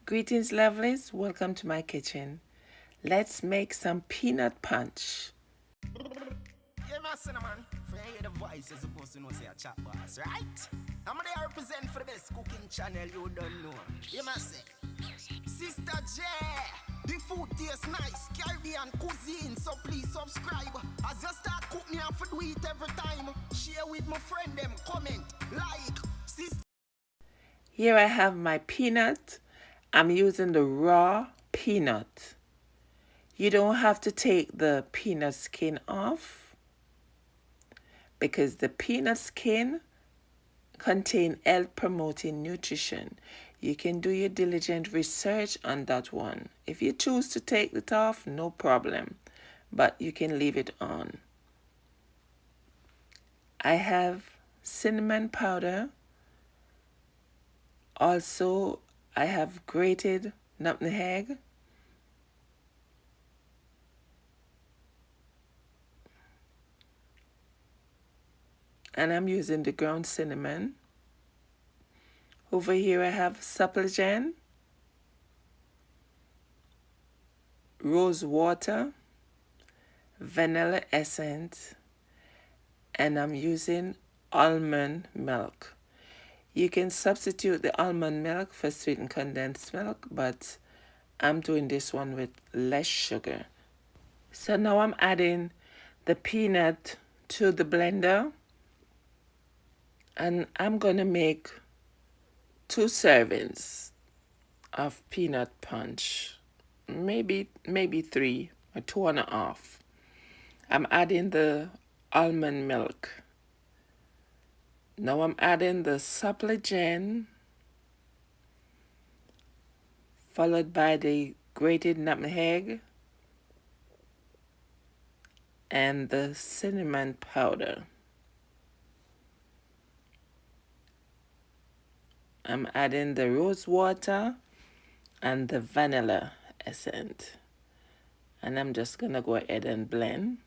Greetings, lovelies. Welcome to my kitchen. Let's make some peanut punch. Yeah, my cinnamon. For you hear the voice, you're supposed to know say a chat boss, right? I'm gonna represent for the best cooking channel you don't know. You must say, Sister J. The food tastes nice, Caribbean cuisine, so please subscribe. As you start cook me, I have to do it every time. Share with my friend them, comment, like, sister. Here I have my peanut. I'm using the raw peanut. You don't have to take the peanut skin off because the peanut skin contain health promoting nutrition. You can do your diligent research on that one. If you choose to take it off, no problem, but you can leave it on. I have cinnamon powder. Also, I have grated nutmeg. And I'm using the ground cinnamon. Over here I have supplegen, rose water, vanilla essence, and I'm using almond milk. You can substitute the almond milk for sweetened condensed milk, but I'm doing this one with less sugar. So now I'm adding the peanut to the blender, and I'm gonna make 2 servings of peanut punch, maybe 3 or 2.5. I'm adding the almond milk. Now I'm adding the supplegen, followed by the grated nutmeg and the cinnamon powder. I'm adding the rose water and the vanilla essence. And I'm just gonna go ahead and blend.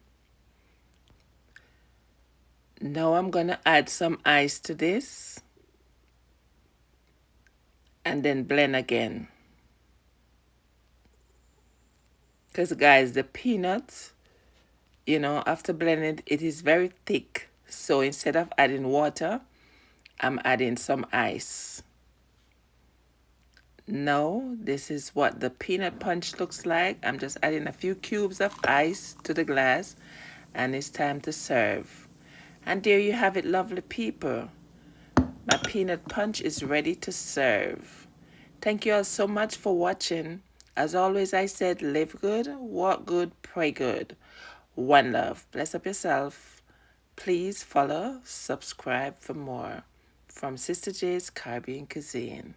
Now I'm gonna add some ice to this and then blend again. Because guys, the peanuts, after blending, it is very thick. So instead of adding water, I'm adding some ice. Now, this is what the peanut punch looks like. I'm just adding a few cubes of ice to the glass, and it's time to serve. And there you have it, lovely people. My peanut punch is ready to serve. Thank you all so much for watching. As always, I said, live good, walk good, pray good. One love. Bless up yourself. Please follow, subscribe for more from Sister J's Caribbean Cuisine.